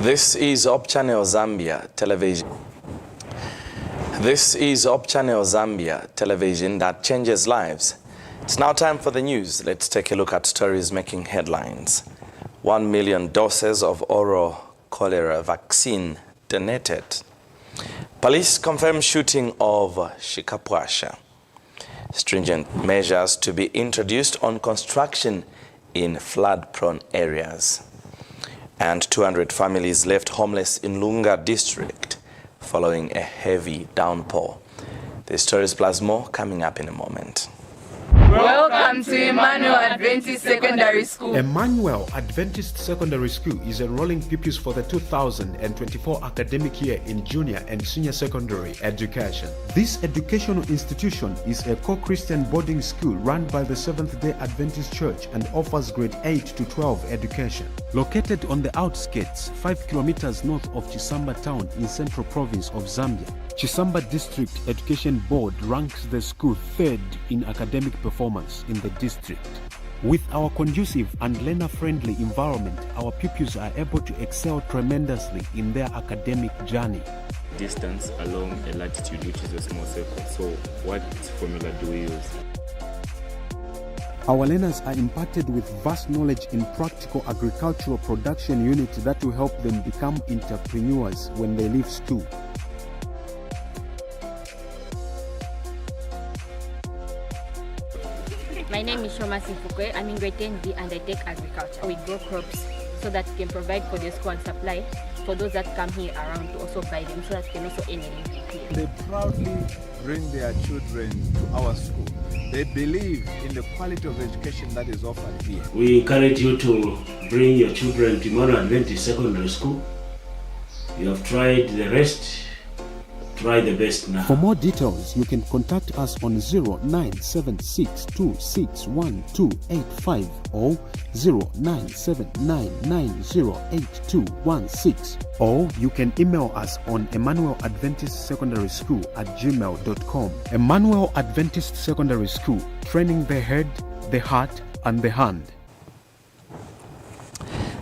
This is Op Channel Zambia television. This is Op Channel Zambia television that changes lives. It's now time for the news. Let's take a look at stories making headlines. 1 million doses of oral cholera vaccine donated. Police confirm shooting of Shikapwasha. Stringent measures to be introduced on construction in flood-prone areas. And 200 families left homeless in Lunga district following a heavy downpour. The stories plus more coming up in a moment. Welcome to Emmanuel Adventist Secondary School. Emmanuel Adventist Secondary School is enrolling pupils for the 2024 academic year in junior and senior secondary education. This educational institution is a co-Christian boarding school run by the Seventh-day Adventist Church and offers grade 8 to 12 education. Located on the outskirts, 5 kilometers north of Chisamba town in central province of Zambia, Chisamba District Education Board ranks the school third in academic performance in the district. With our conducive and learner-friendly environment, our pupils are able to excel tremendously in their academic journey. Distance along a latitude, which is a small circle. So what formula do we use? Our learners are imparted with vast knowledge in practical agricultural production unit that will help them become entrepreneurs when they leave school. My name is Shoma Sifukwe. I'm in grade 10B and I take agriculture. We grow crops so that we can provide for the school and supply for those that come here around to also buy them so that we can also earn a living here. They proudly bring their children to our school. They believe in the quality of education that is offered here. We encourage you to bring your children to Emmanuel Adventist Secondary School. You have tried the rest. Try the best now. For more details, you can contact us on 0976261285 or 0979908216, or you can email us on Emmanuel Adventist Secondary School at gmail.com. Emmanuel Adventist Secondary School, training the head, the heart, and the hand.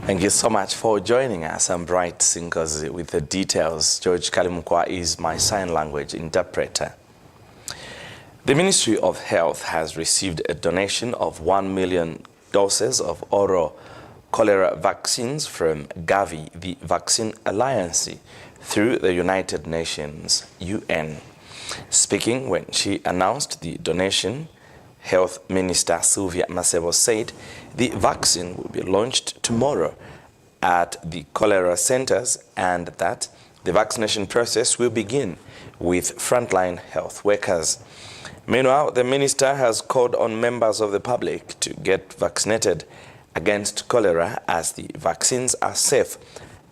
Thank you so much for joining us. I'm Bright Sinkozi with the details. George Kalimukwa is my sign language interpreter. The Ministry of Health has received a donation of 1 million doses of oral cholera vaccines from Gavi, the Vaccine Alliance, through the United Nations, UN. Speaking when she announced the donation, Health Minister Sylvia Masebo said the vaccine will be launched tomorrow at the cholera centers and that the vaccination process will begin with frontline health workers. Meanwhile, the minister has called on members of the public to get vaccinated against cholera as the vaccines are safe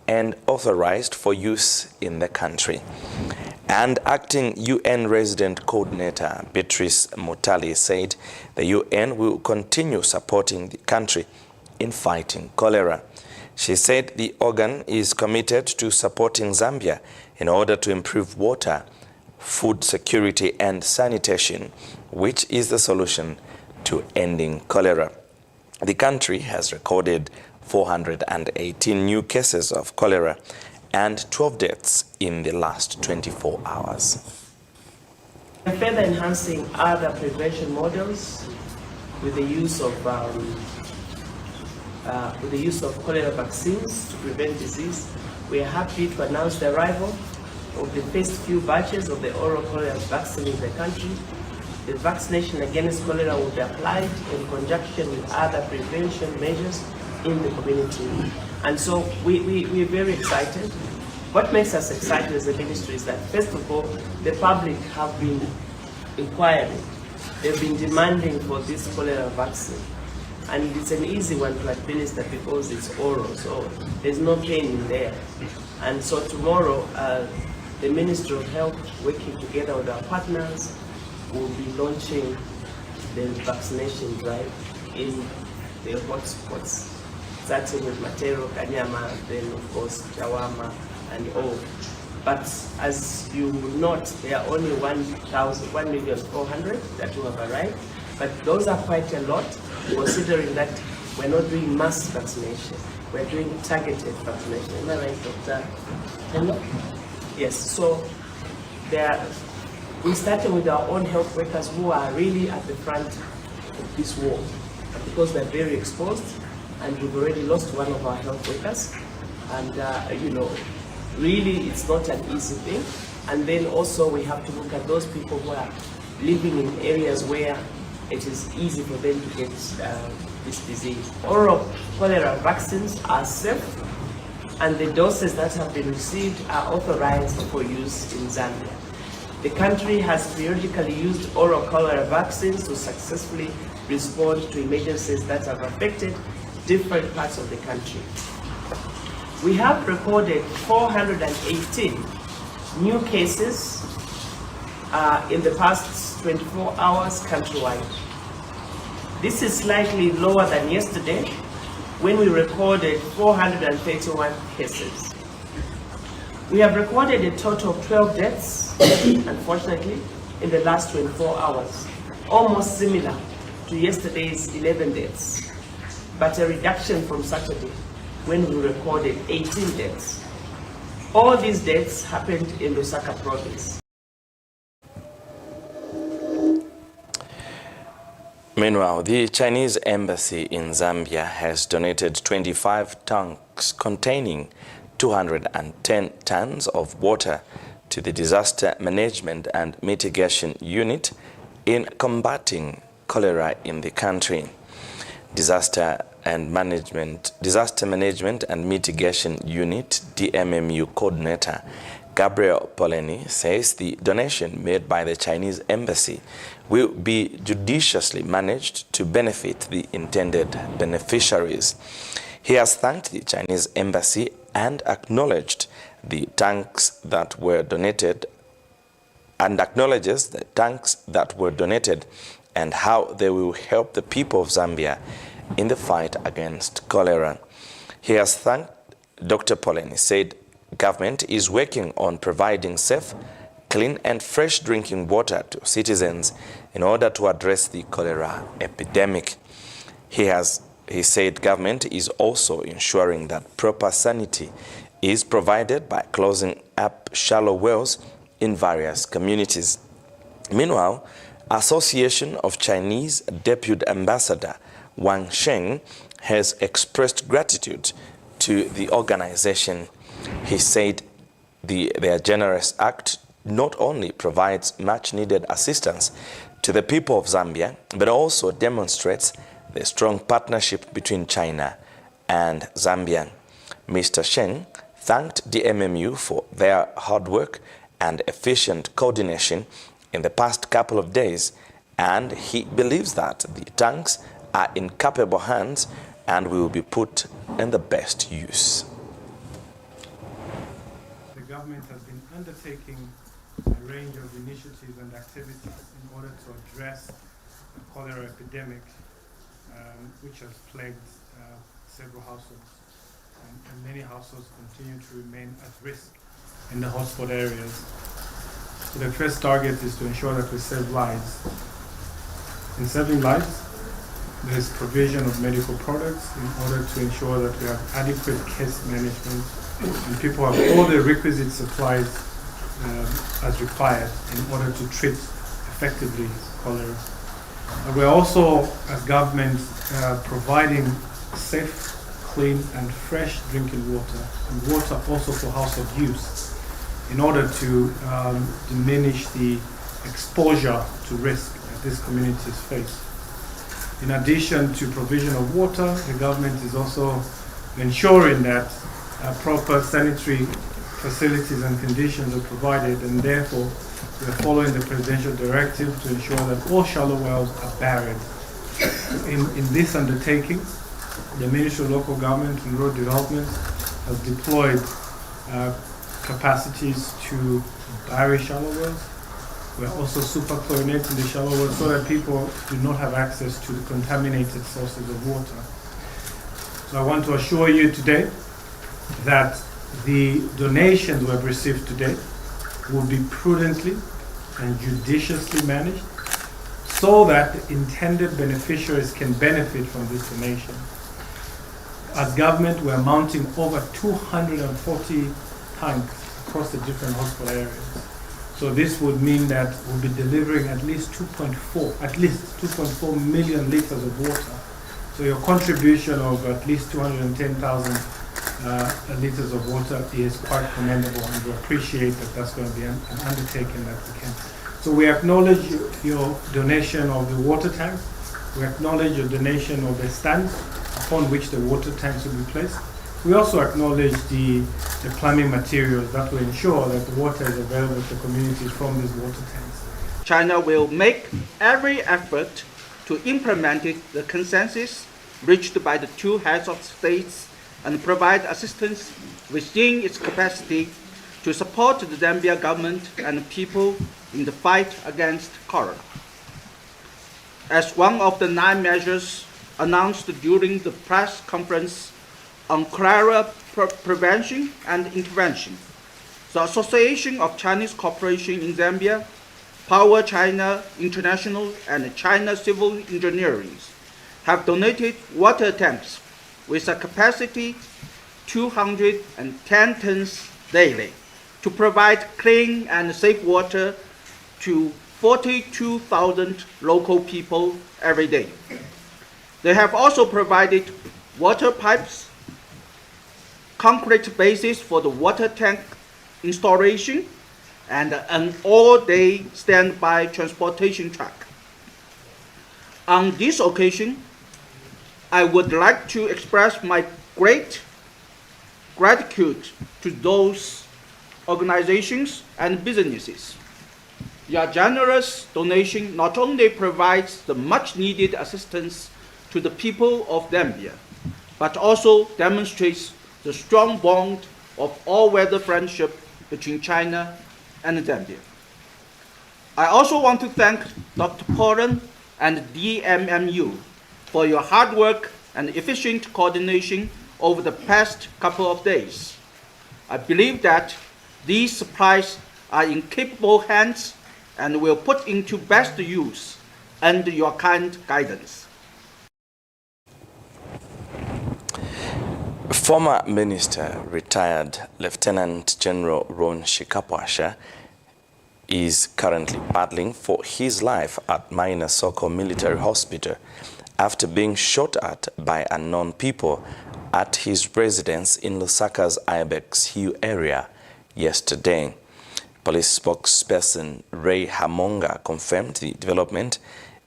and authorized for use in the country. And acting UN resident coordinator Beatrice Mutali said the UN will continue supporting the country in fighting cholera. She said the organ is committed to supporting Zambia in order to improve water, food security and sanitation, which is the solution to ending cholera. The country has recorded 418 new cases of cholera and 12 deaths in the last 24 hours. Further enhancing other prevention models with the use of cholera vaccines to prevent disease. We are happy to announce the arrival of the first few batches of the oral cholera vaccine in the country. The vaccination against cholera will be applied in conjunction with other prevention measures in the community. And so we're very excited. What makes us excited as a ministry is that, first of all, the public have been inquiring. They've been demanding for this cholera vaccine. And it's an easy one to administer because it's oral, so there's no pain in there. And so tomorrow, the Ministry of Health, working together with our partners, will be launching the vaccination drive in the hotspots, starting with Matero, Kanyama, then of course Chawama and all. But as you note, there are only 1,400,000 that will have arrived. But those are quite a lot, considering that we're not doing mass vaccination. we're doing targeted vaccination. Am I right, Dr. Hello? Yes, so we started with our own health workers who are really at the front of this war, because they're very exposed, and we've already lost one of our health workers. And really it's not an easy thing. And then also we have to look at those people who are living in areas where it is easy for them to get this disease. Oral cholera vaccines are safe, and the doses that have been received are authorized for use in Zambia. The country has periodically used oral cholera vaccines to successfully respond to emergencies that have affected different parts of the country. We have recorded 418 new cases in the past 24 hours countrywide. This is slightly lower than yesterday, when we recorded 431 cases. We have recorded a total of 12 deaths, unfortunately, in the last 24 hours, almost similar to yesterday's 11 deaths, but a reduction from Saturday, when we recorded 18 deaths. All these deaths happened in Lusaka province. Meanwhile, the Chinese embassy in Zambia has donated 25 tanks containing 210 tons of water to the Disaster Management and Mitigation Unit in combating cholera in the country. Disaster Management and Mitigation Unit DMMU coordinator Gabriel Poleni says the donation made by the Chinese embassy will be judiciously managed to benefit the intended beneficiaries. He has thanked the Chinese embassy and acknowledged the tanks that were donated and how they will help the people of Zambia in the fight against cholera. He has thanked Dr. Poleni, said government is working on providing safe, clean and fresh drinking water to citizens in order to address the cholera epidemic. He said government is also ensuring that proper sanity is provided by closing up shallow wells in various communities. Meanwhile, Association of Chinese Deputy Ambassador Wang Sheng has expressed gratitude to the organization. He said their generous act not only provides much-needed assistance to the people of Zambia, but also demonstrates the strong partnership between China and Zambia. Mr. Sheng thanked DMMU for their hard work and efficient coordination in the past couple of days, and he believes that the tanks are in capable hands and will be put in the best use. The government has been undertaking a range of initiatives and activities in order to address the cholera epidemic, which has plagued several households. And many households continue to remain at risk in the hotspot areas. So the first target is to ensure that we save lives. In saving lives, there is provision of medical products in order to ensure that we have adequate case management and people have all the requisite supplies as required in order to treat effectively cholera. And we're also, as government, providing safe, clean and fresh drinking water, and water also for household use, in order to diminish the exposure to risk that these communities face. In addition to provision of water, the government is also ensuring that proper sanitary facilities and conditions are provided, and therefore we are following the presidential directive to ensure that all shallow wells are buried. In this undertaking, the Ministry of Local Government and Rural Development has deployed capacities to bury shallow wells. We're also superchlorinating the shallow wells so that people do not have access to the contaminated sources of water. So I want to assure you today that the donations we have received today will be prudently and judiciously managed so that the intended beneficiaries can benefit from this donation. As government, we're mounting over 240 tanks across the different hospital areas. So this would mean that we'll be delivering at least 2.4 million liters of water. So your contribution of at least 210,000 liters of water is quite commendable, and we appreciate that that's going to be an undertaking that we can. So we acknowledge your donation of the water tanks. We acknowledge your donation of the stands upon which the water tanks will be placed. We also acknowledge the plumbing materials that will ensure that the water is available to communities from these water tanks. China will make every effort to implement the consensus reached by the two heads of states and provide assistance within its capacity to support the Zambia government and people in the fight against cholera. As one of the 9 measures announced during the press conference on cholera prevention and intervention, the Association of Chinese Corporation in Zambia, Power China International, and China Civil Engineering have donated water tanks with a capacity 210 tons daily to provide clean and safe water to 42,000 local people every day. They have also provided water pipes, concrete bases for the water tank installation, and an all-day standby transportation truck. On this occasion, I would like to express my great gratitude to those organizations and businesses. Your generous donation not only provides the much-needed assistance to the people of Zambia, but also demonstrates the strong bond of all-weather friendship between China and Zambia. I also want to thank Dr. Poran and DMMU for your hard work and efficient coordination over the past couple of days. I believe that these supplies are in capable hands and will put into best use under your kind guidance. Former Minister, retired Lieutenant General Ron Shikapwasha, is currently battling for his life at Maina Soko Military Hospital after being shot at by unknown people at his residence in Lusaka's Ibex Hill area yesterday. Police spokesperson Ray Hamonga confirmed the development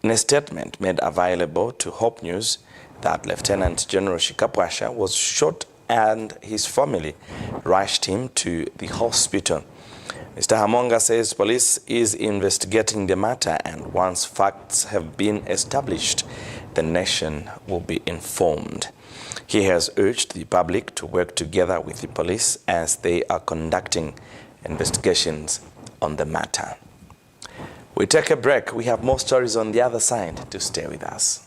in a statement made available to Hope News that Lieutenant General Shikapwasha was shot and his family rushed him to the hospital. Mr. Hamonga says police is investigating the matter, and once facts have been established, the nation will be informed. He has urged the public to work together with the police as they are conducting investigations on the matter. We take a break. We have more stories on the other side. To stay with us.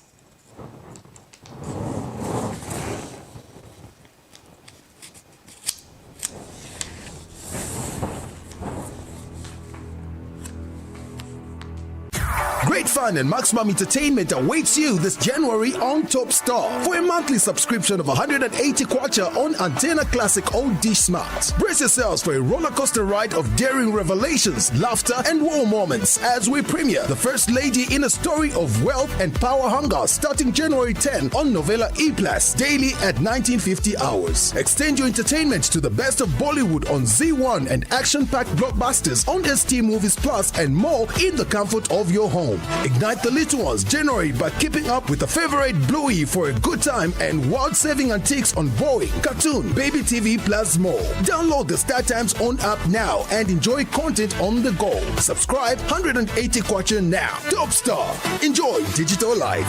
Great fun and maximum entertainment awaits you this January on Top Star. For a monthly subscription of 180 kwacha on Antenna Classic Old Dish Smart. Brace yourselves for a roller coaster ride of daring revelations, laughter, and war moments as we premiere The First Lady in a Story of Wealth and Power Hunger starting January 10 on Novella E+, daily at 1950 hours. Extend your entertainment to the best of Bollywood on Z1 and action-packed blockbusters on ST Movies Plus and more in the comfort of your home. Ignite the little ones January by keeping up with the favorite Bluey for a good time and world-saving antiques on Boeing, Cartoon, Baby TV Plus more. Download the Star Times On app now and enjoy content on the go. Subscribe 180 kwacha now. Top Star. Enjoy digital life.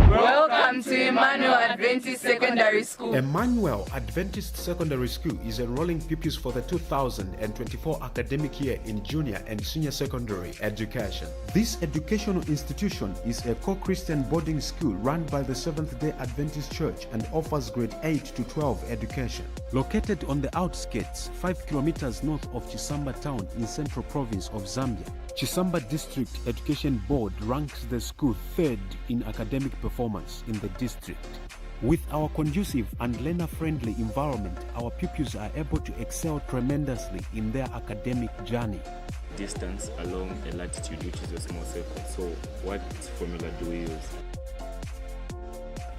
Welcome to Emmanuel Adventist Secondary School. Emmanuel Adventist Secondary School is enrolling pupils for the 2024 academic year in junior and senior secondary education. This educational institution is a co-Christian boarding school run by the Seventh-day Adventist Church and offers grade 8 to 12 education. Located on the outskirts, 5 kilometers north of Chisamba town in Central Province of Zambia, Chisamba District Education Board ranks the school third in academic performance. performance in the district. With our conducive and learner-friendly environment, our pupils are able to excel tremendously in their academic journey. Distance along a latitude, which is a small circle. So what formula do we use?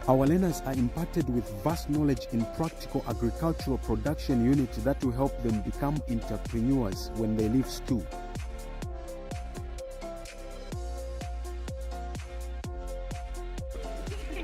Our learners are imparted with vast knowledge in practical agricultural production units that will help them become entrepreneurs when they leave school.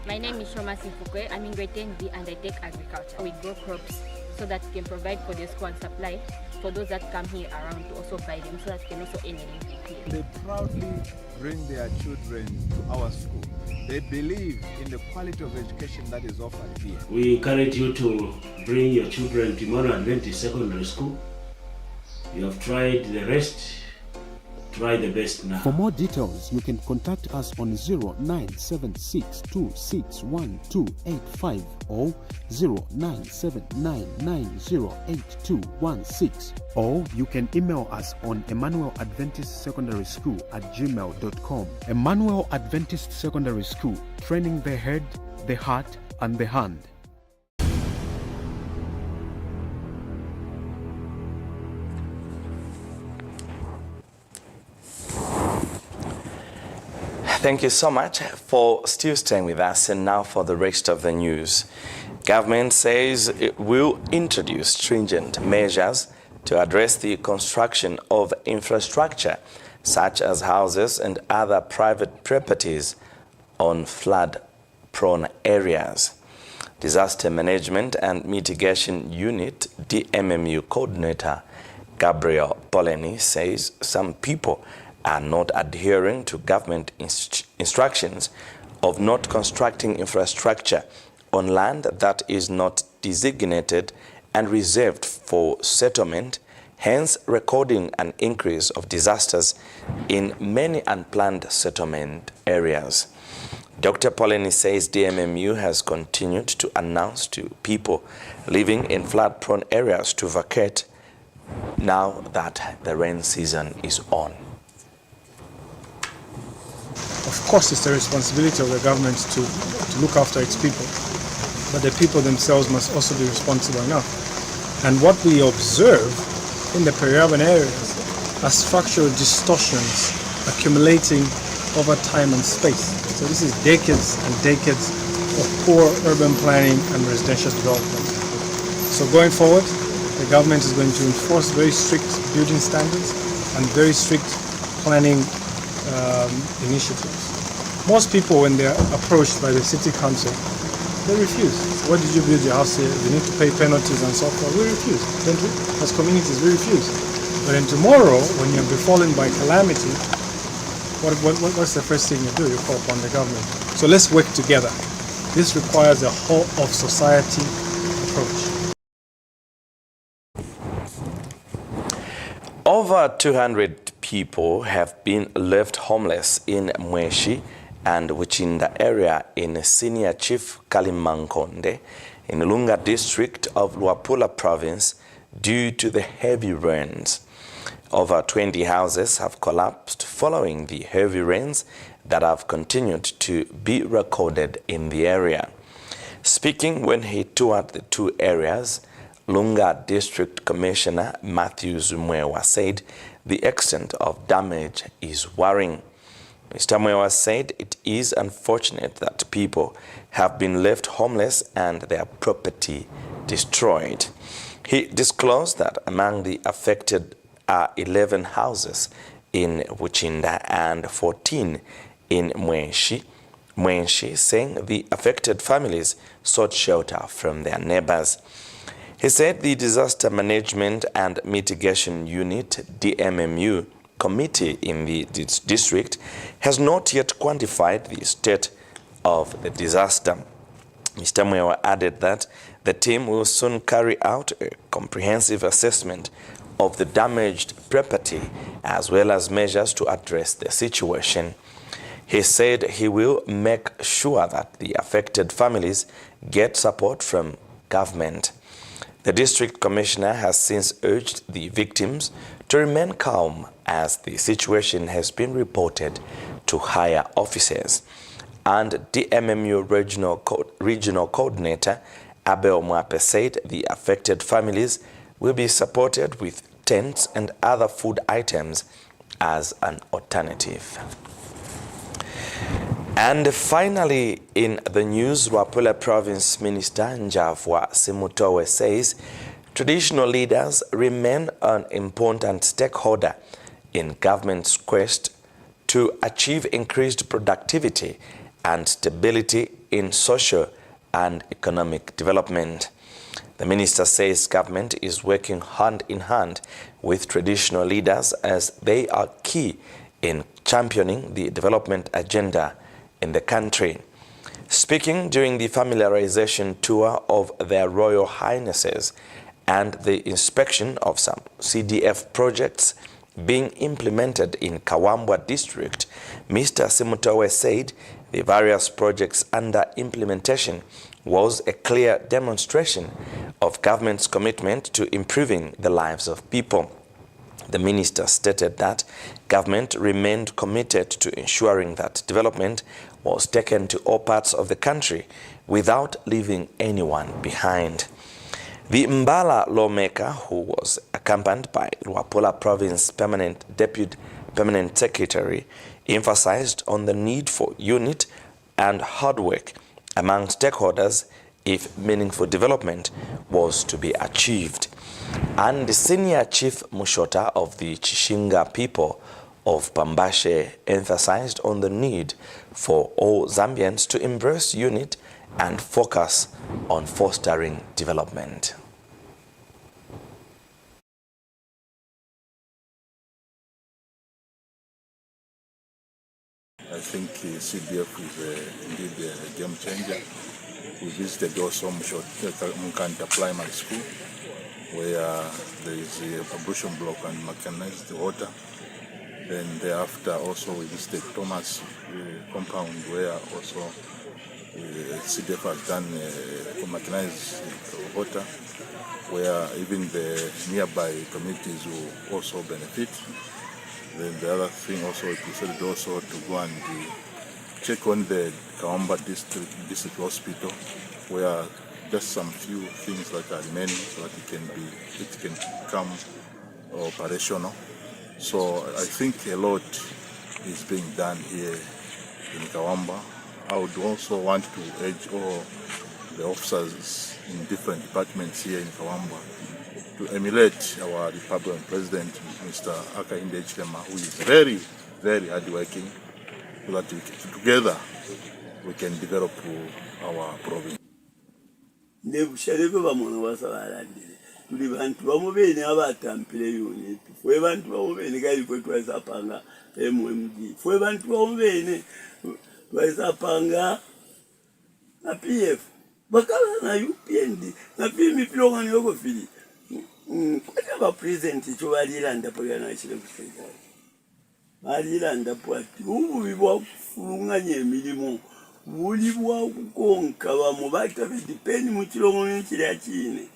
My name is Shoma Simfukwe. I'm in grade 10B and I take agriculture. We grow crops so that we can provide for the school and supply for those that come here around to also buy them so that we can also earn a living here. They proudly bring their children to our school. They believe in the quality of education that is offered here. We encourage you to bring your children to Emmanuel Adventist Secondary School. You have tried the rest. Try the best now. For more details, you can contact us on 0976261285 or 0979908216, or you can email us on Emmanuel Adventist Secondary School @gmail.com. Emmanuel Adventist Secondary School, training the head, the heart, and the hand. Thank you so much for still staying with us. And now for the rest of the news. Government says it will introduce stringent measures to address the construction of infrastructure, such as houses and other private properties on flood-prone areas. Disaster Management and Mitigation Unit DMMU Coordinator Gabriel Poleni says some people are not adhering to government instructions of not constructing infrastructure on land that is not designated and reserved for settlement, hence recording an increase of disasters in many unplanned settlement areas. Dr. Poleni says DMMU has continued to announce to people living in flood-prone areas to vacate now that the rain season is on. Of course, it's the responsibility of the government to look after its people, but the people themselves must also be responsible enough. And what we observe in the peri-urban areas are structural distortions accumulating over time and space. So this is decades and decades of poor urban planning and residential development. So going forward, the government is going to enforce very strict building standards and very strict planning initiatives. Most people, when they're approached by the city council, they refuse. What did you build your house here? You need to pay penalties and so forth. We refuse, don't we? As communities, we refuse. But then tomorrow, when you're befallen by calamity, what's the first thing you do? You call upon the government. So let's work together. This requires a whole of society approach. Over 200 people have been left homeless in Mweshi and Wichinda area in Senior Chief Kalimankonde in Lunga district of Luapula province due to the heavy rains. Over 20 houses have collapsed following the heavy rains that have continued to be recorded in the area. Speaking when he toured the two areas, Lunga District Commissioner Matthew Zumwewa said the extent of damage is worrying. Mr. Mwewa said it is unfortunate that people have been left homeless and their property destroyed. He disclosed that among the affected are 11 houses in Wichinda and 14 in Mweshi, saying the affected families sought shelter from their neighbors. He said the Disaster Management and Mitigation Unit, DMMU, committee in the district has not yet quantified the state of the disaster. Mr. Mwewa added that the team will soon carry out a comprehensive assessment of the damaged property as well as measures to address the situation. He said he will make sure that the affected families get support from government. The district commissioner has since urged the victims to remain calm as the situation has been reported to higher officers. And DMMU Regional Coordinator Abel Mwape said the affected families will be supported with tents and other food items as an alternative. And finally, in the news, Luapula Province Minister Njavwa Simutowe says traditional leaders remain an important stakeholder in government's quest to achieve increased productivity and stability in social and economic development. The minister says government is working hand in hand with traditional leaders as they are key in championing the development agenda in the country. Speaking during the familiarization tour of their Royal Highnesses and the inspection of some CDF projects being implemented in Kawambwa district, Mr. Simutowe said the various projects under implementation was a clear demonstration of government's commitment to improving the lives of people. The minister stated that government remained committed to ensuring that development was taken to all parts of the country without leaving anyone behind. The Mbala lawmaker, who was accompanied by Luapula Province Deputy Permanent Secretary, emphasized on the need for unity and hard work among stakeholders if meaningful development was to be achieved. And the Senior Chief Mushota of the Chishinga people of Pambashe emphasized on the need for all Zambians to embrace unity and focus on fostering development. I think CDF is indeed a game changer. We visited also Mkanta Primary School, where there is a ablution block and mechanized water. Then thereafter also we visited Thomas compound, where also CDF has done mechanized water, where even the nearby communities will also benefit. Then the other thing also, we decided also to go and check on the Kawamba district hospital, where just some few things that are remaining so that it can become operational. So I think a lot is being done here in Kawamba. I would also want to urge all the officers in different departments here in Kawamba to emulate our Republican President, Mr. Hakainde Hichilema, who is very, very hardworking, so that together we can develop our province. Tuli bantu bamubene abatampile unit fwe bantu bamubene kali kwe twasapanga MMD fwe bantu bamubene twasapanga na PF bakala na UPND na pimi pilonga nyoko fili kwa ba president cho balilanda polana chile kuseka balilanda pwati ubu bibwa kufulunganya emilimo buli bwa kukonka bamubata bidipeni mu kilongo n'ekiri akine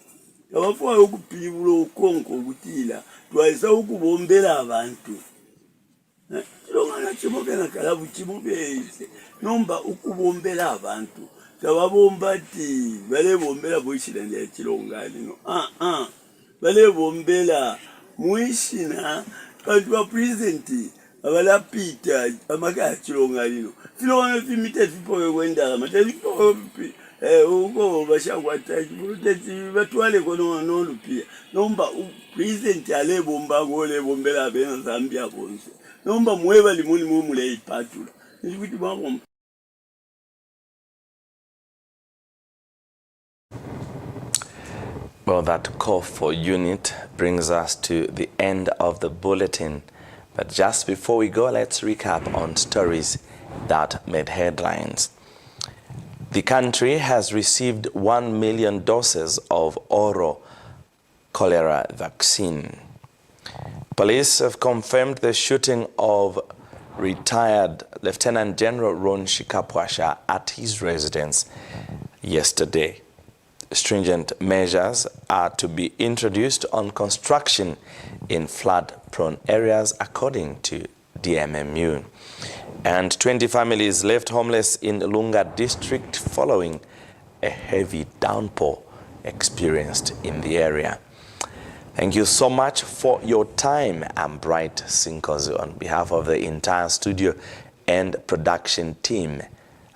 abafaayo okupibula okonko obutira twayisa okubombera abantu kilonga nakimube nakalabu kimubeise nomba okubombera abantu tababomba ti balebombera boishina ya kilonga lino balebombera muishina kantu ba president abala pita amaka kilonga lino kilonga fimite fipowe kwenda matalipo uko bashakwata protect batwale kono nolupia nomba president ale bomba ngole bombela bena Zambia bonse nomba mweba limuni mumule ipatula nikuti bambo. Well, that call for unity brings us to the end of the bulletin. But just before we go, let's recap on stories that made headlines. The country has received 1 million doses of oral cholera vaccine. Police have confirmed the shooting of retired Lieutenant General Ron Shikapwasha at his residence yesterday. Stringent measures are to be introduced on construction in flood-prone areas, according to DMMU. And 20 families left homeless in Lunga district following a heavy downpour experienced in the area. Thank you so much for your time. I'm Bright Sinkozi on behalf of the entire studio and production team.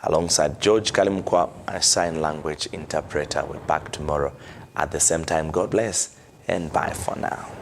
Alongside George Kalimukwa, a sign language interpreter. We're back tomorrow at the same time. God bless and bye for now.